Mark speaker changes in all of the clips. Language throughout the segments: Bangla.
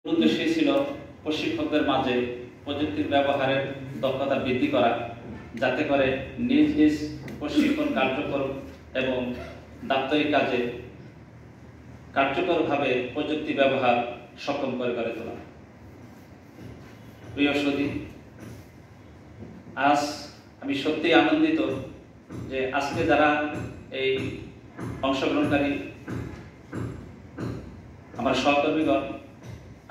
Speaker 1: উদ্দেশ্য ছিল প্রশিক্ষকদের মাঝে প্রযুক্তির ব্যবহারের দক্ষতা বৃদ্ধি করা, যাতে করে নিজ নিজ প্রশিক্ষণ কার্যক্রম এবং দাপ্তরিক কাজে কার্যকরভাবে প্রযুক্তি ব্যবহার সক্ষম করে গড়ে তোলা। প্রিয় সুধী, আজ আমি সত্যিই আনন্দিত যে আজকে যারা এই অংশগ্রহণকারী আমার সহকর্মীগণ,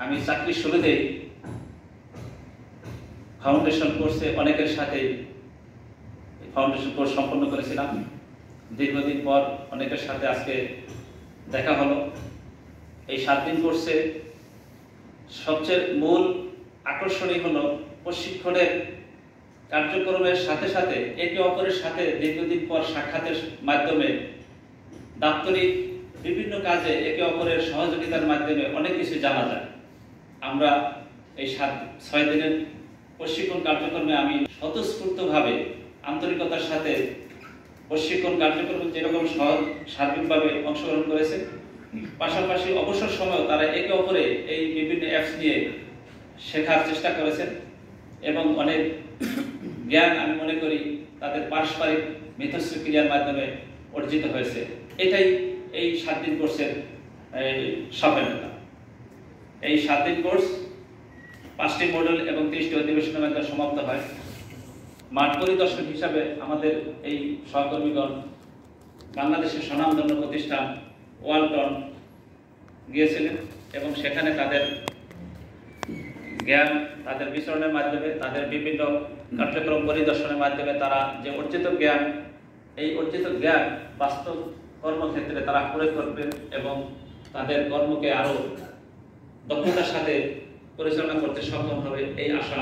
Speaker 1: আমি চাকরির শুরুতেই ফাউন্ডেশন কোর্সে অনেকের সাথে ফাউন্ডেশন কোর্স সম্পন্ন করেছিলাম। দীর্ঘদিন পর অনেকের সাথে আজকে দেখা হলো। এই 7 দিন কোর্সে সবচেয়ে মূল আকর্ষণীয় হলো প্রশিক্ষণের কার্যক্রমের সাথে সাথে একে অপরের সাথে দীর্ঘদিন পর সাক্ষাতের মাধ্যমে দাপ্তরিক বিভিন্ন কাজে একে অপরের সহযোগিতার মাধ্যমে অনেক কিছু জানা যায়। আমরা এই 6 দিনের প্রশিক্ষণ কার্যক্রমে আমি স্বতঃস্ফূর্তভাবে আন্তরিকতার সাথে প্রশিক্ষণ কার্যক্রমে যেরকম সার্বিকভাবে অংশগ্রহণ করেছে, পাশাপাশি অবসর সময় তারা একে অপরে এই বিভিন্ন অ্যাপস নিয়ে শেখার চেষ্টা করেছেন এবং অনেক জ্ঞান আমি মনে করি তাদের পারস্পরিক মিথস্ক্রিয়ার মাধ্যমে অর্জিত হয়েছে। এটাই এই 7 দিন কোর্সের সফলতা। এই 7 দিন কোর্স 5টি মডেল এবং 30টি অধিবেশনের মাধ্যমে সমাপ্ত হয়। মাঠ পরিদর্শক হিসাবে আমাদের এই সহকর্মীগণ বাংলাদেশের স্বনামধন্য প্রতিষ্ঠান ওয়ালটন গিয়েছিলেন এবং সেখানে তাদের জ্ঞান, তাদের বিচরণের মাধ্যমে, তাদের বিভিন্ন কার্যক্রম পরিদর্শনের মাধ্যমে তারা যে অর্জিত জ্ঞান, এই অর্জিত জ্ঞান বাস্তব কর্মক্ষেত্রে তারা প্রয়োগ করবেন এবং তাদের কর্মকে আরো দক্ষতার সাথে পরিচালনা করতে সক্ষম হবে, এই আশা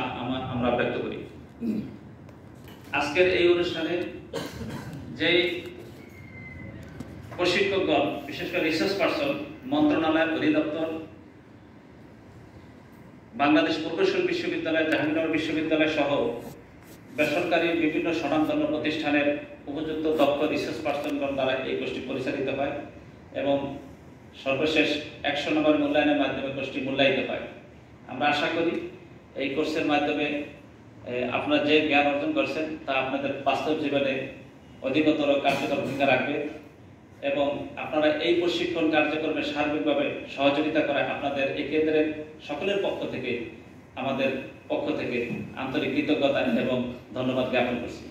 Speaker 1: আমরা ব্যক্ত করি। আজকের এই অনুষ্ঠানে যেই প্রশিক্ষকগণ, বিশেষ করে রিসার্চ পার্সন, মন্ত্রণালয়, অধিদপ্তর, বাংলাদেশ প্রকৌশল বিশ্ববিদ্যালয়, জাহাঙ্গীরনগর বিশ্ববিদ্যালয় সহ বেসরকারি বিভিন্ন স্বনামধন্য প্রতিষ্ঠানের উপযুক্ত দক্ষ রিসার্চ পার্সনগণ দ্বারা এই কোর্সটি পরিচালিত হয় এবং সর্বশেষ 100 নম্বর মূল্যায়নের মাধ্যমে কোর্সটি মূল্যায়িত হয়। আমরা আশা করি এই কোর্সের মাধ্যমে আপনারা যে জ্ঞান অর্জন করছেন তা আপনাদের বাস্তব জীবনে অধিকতর কার্যকর ভূমিকা রাখবে এবং আপনারা এই প্রশিক্ষণ কার্যক্রমে সার্বিকভাবে সহযোগিতা করায় আপনাদের এই কেন্দ্রের সকলের পক্ষ থেকে, আমাদের পক্ষ থেকে আন্তরিক কৃতজ্ঞতা এবং ধন্যবাদ জ্ঞাপন করছি।